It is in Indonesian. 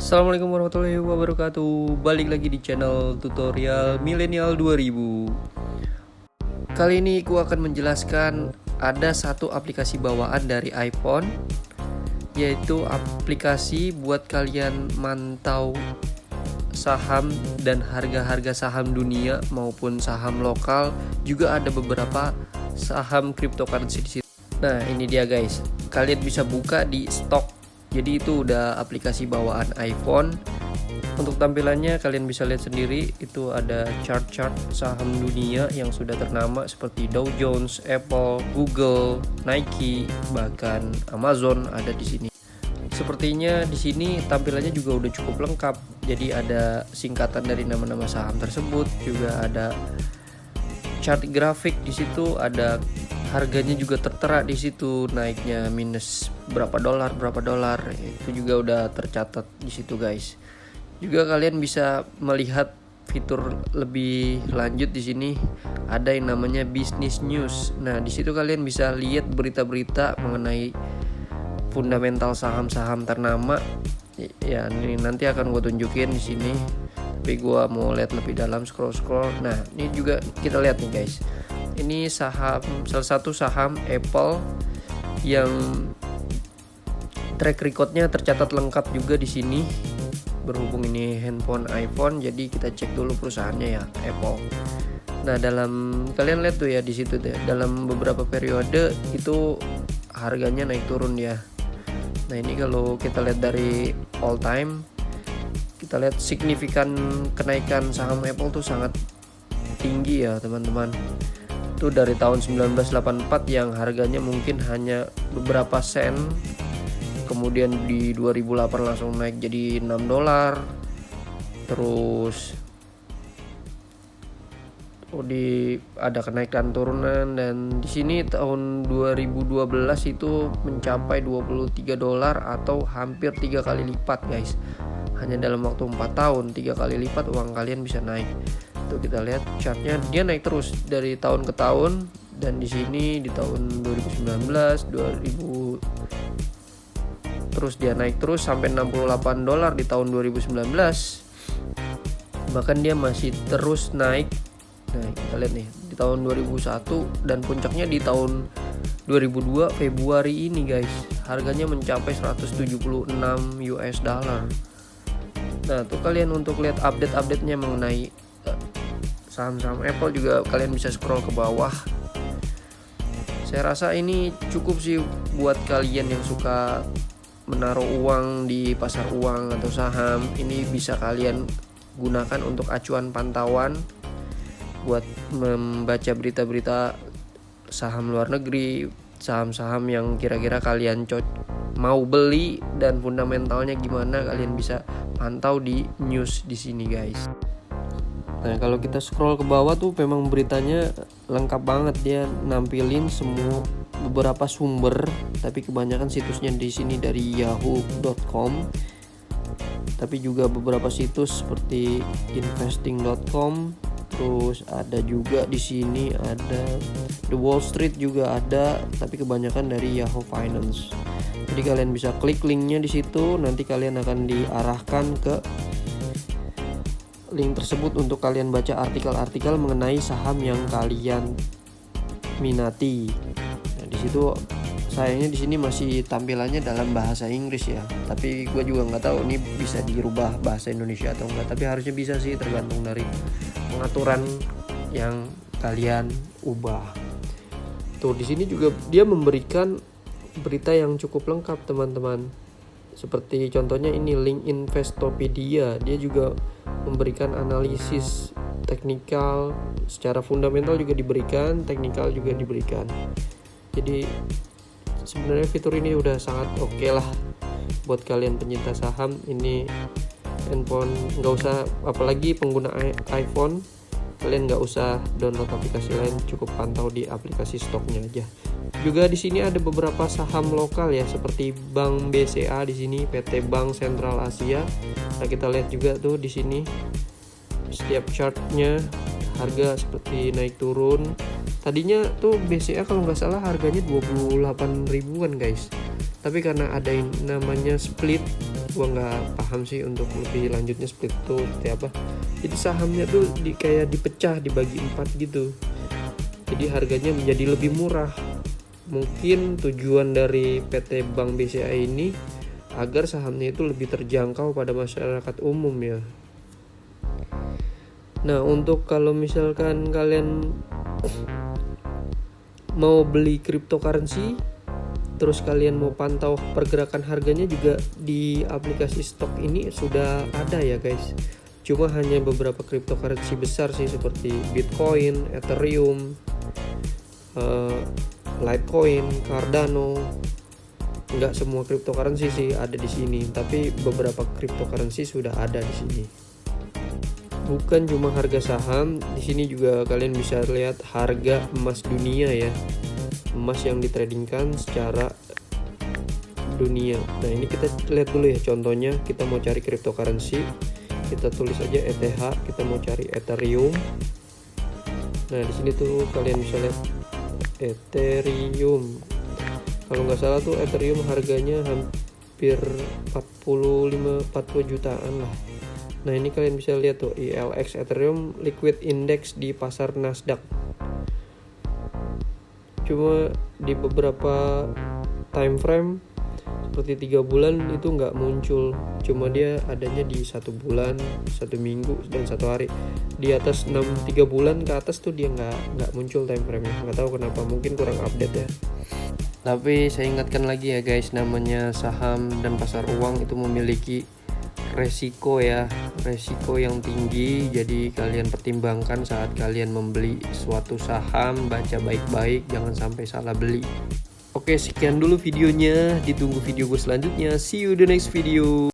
Assalamualaikum warahmatullahi wabarakatuh. Balik lagi di channel tutorial Milenial 2000. Kali ini aku akan menjelaskan ada satu aplikasi bawaan dari iPhone, yaitu aplikasi buat kalian mantau saham dan harga-harga saham dunia maupun saham lokal. Juga ada beberapa saham cryptocurrency di situ. Nah, ini dia guys. Kalian bisa buka di stok. Jadi itu udah aplikasi bawaan iPhone. Untuk tampilannya kalian bisa lihat sendiri, itu ada chart-chart saham dunia yang sudah ternama seperti Dow Jones, Apple, Google, Nike, bahkan Amazon ada di sini. Sepertinya di sini tampilannya juga udah cukup lengkap. Jadi ada singkatan dari nama-nama saham tersebut, juga ada chart grafik di situ, ada harganya juga tertera di situ, naiknya minus berapa dolar itu juga udah tercatat di situ guys. Juga kalian bisa melihat fitur lebih lanjut di sini, ada yang namanya business news. Nah, di situ kalian bisa lihat berita-berita mengenai fundamental saham-saham ternama. Ya, ini nanti akan gue tunjukin di sini. Tapi gue mau lihat lebih dalam, scroll. Nah, ini juga kita lihat nih guys. Ini salah satu saham Apple yang track recordnya tercatat lengkap juga di sini. Berhubung ini handphone iPhone, jadi kita cek dulu perusahaannya ya, Apple. Nah, kalian lihat tuh ya di situ deh, dalam beberapa periode itu harganya naik turun ya. Nah, ini kalau kita lihat dari all time, kita lihat signifikan kenaikan saham Apple tuh sangat tinggi ya teman-teman. Itu dari tahun 1984 yang harganya mungkin hanya beberapa sen, kemudian di 2008 langsung naik jadi $6. Terus ada kenaikan turunan, dan di sini tahun 2012 itu mencapai $23 atau hampir 3 kali lipat guys. Hanya dalam waktu 4 tahun 3 kali lipat uang kalian bisa naik. Tuh kita lihat chartnya, dia naik terus dari tahun ke tahun, dan di sini di tahun 2019, 2000 terus dia naik terus sampai $68 di tahun 2019. Bahkan dia masih terus naik. Nah, kita lihat nih di tahun 2001, dan puncaknya di tahun 2002 Februari ini guys. Harganya mencapai $176. Nah, tuh kalian untuk lihat update-update-nya mengenai saham-saham Apple juga kalian bisa scroll ke bawah. Saya rasa ini cukup sih buat kalian yang suka menaruh uang di pasar uang atau saham. Ini bisa kalian gunakan untuk acuan pantauan buat membaca berita-berita saham luar negeri, saham-saham yang kira-kira kalian mau beli dan fundamentalnya gimana, kalian bisa pantau di news di sini guys. Nah, kalau kita scroll ke bawah tuh memang beritanya lengkap banget, dia nampilin semua beberapa sumber, tapi kebanyakan situsnya di sini dari yahoo.com. Tapi juga beberapa situs seperti investing.com, terus ada juga di sini ada The Wall Street juga ada, tapi kebanyakan dari Yahoo Finance. Jadi kalian bisa klik linknya di situ, nanti kalian akan diarahkan ke link tersebut untuk kalian baca artikel-artikel mengenai saham yang kalian minati. Nah, di situ sayangnya di sini masih tampilannya dalam bahasa Inggris ya. Tapi gue juga nggak tahu ini bisa dirubah bahasa Indonesia atau enggak. Tapi harusnya bisa sih, tergantung dari pengaturan yang kalian ubah. Tuh di sini juga dia memberikan berita yang cukup lengkap teman-teman. Seperti contohnya ini link Investopedia, dia juga memberikan analisis teknikal, secara fundamental juga diberikan, teknikal juga diberikan. Jadi sebenarnya fitur ini udah sangat oke lah buat kalian pencinta saham. Ini handphone nggak usah, apalagi pengguna iPhone, kalian nggak usah download aplikasi lain, cukup pantau di aplikasi stoknya aja. Juga di sini ada beberapa saham lokal ya, seperti Bank BCA di sini, PT Bank Sentral Asia. Nah, kita lihat juga tuh di sini setiap chartnya harga seperti naik turun. Tadinya tuh BCA kalau nggak salah harganya 28 ribuan guys, Tapi karena ada yang namanya split, gua nggak paham sih untuk lebih lanjutnya split itu seperti apa. Jadi sahamnya tuh kayak dipecah, dibagi 4 gitu. Jadi harganya menjadi lebih murah. Mungkin tujuan dari PT Bank BCA ini agar sahamnya itu lebih terjangkau pada masyarakat umum ya. Nah, untuk kalau misalkan kalian mau beli cryptocurrency, terus kalian mau pantau pergerakan harganya, juga di aplikasi stok ini sudah ada ya guys. Cuma hanya beberapa cryptocurrency besar sih, seperti Bitcoin, Ethereum, Litecoin, Cardano. Nggak semua cryptocurrency sih ada di sini, tapi beberapa cryptocurrency sudah ada di sini. Bukan cuma harga saham, di sini juga kalian bisa lihat harga emas dunia ya. Emas yang ditradingkan secara dunia. Nah, ini kita lihat dulu ya contohnya. Kita mau cari cryptocurrency, kita tulis aja ETH, kita mau cari Ethereum. Nah, di sini tuh kalian bisa lihat Ethereum. Kalau nggak salah tuh Ethereum harganya hampir 40 jutaan lah. Nah, ini kalian bisa lihat tuh ILX Ethereum Liquid Index di pasar Nasdaq. Cuma di beberapa time frame seperti 3 bulan itu nggak muncul. Cuma dia adanya di 1 bulan, 1 minggu, dan 1 hari. Di atas 3 bulan ke atas tuh dia nggak muncul time frame-nya. Nggak tahu kenapa, mungkin kurang update ya. Tapi saya ingatkan lagi ya guys, namanya saham dan pasar uang itu memiliki resiko ya, resiko yang tinggi. Jadi kalian pertimbangkan saat kalian membeli suatu saham, baca baik-baik, jangan sampai salah beli. Oke, sekian dulu videonya, ditunggu video gue selanjutnya. See you the next video.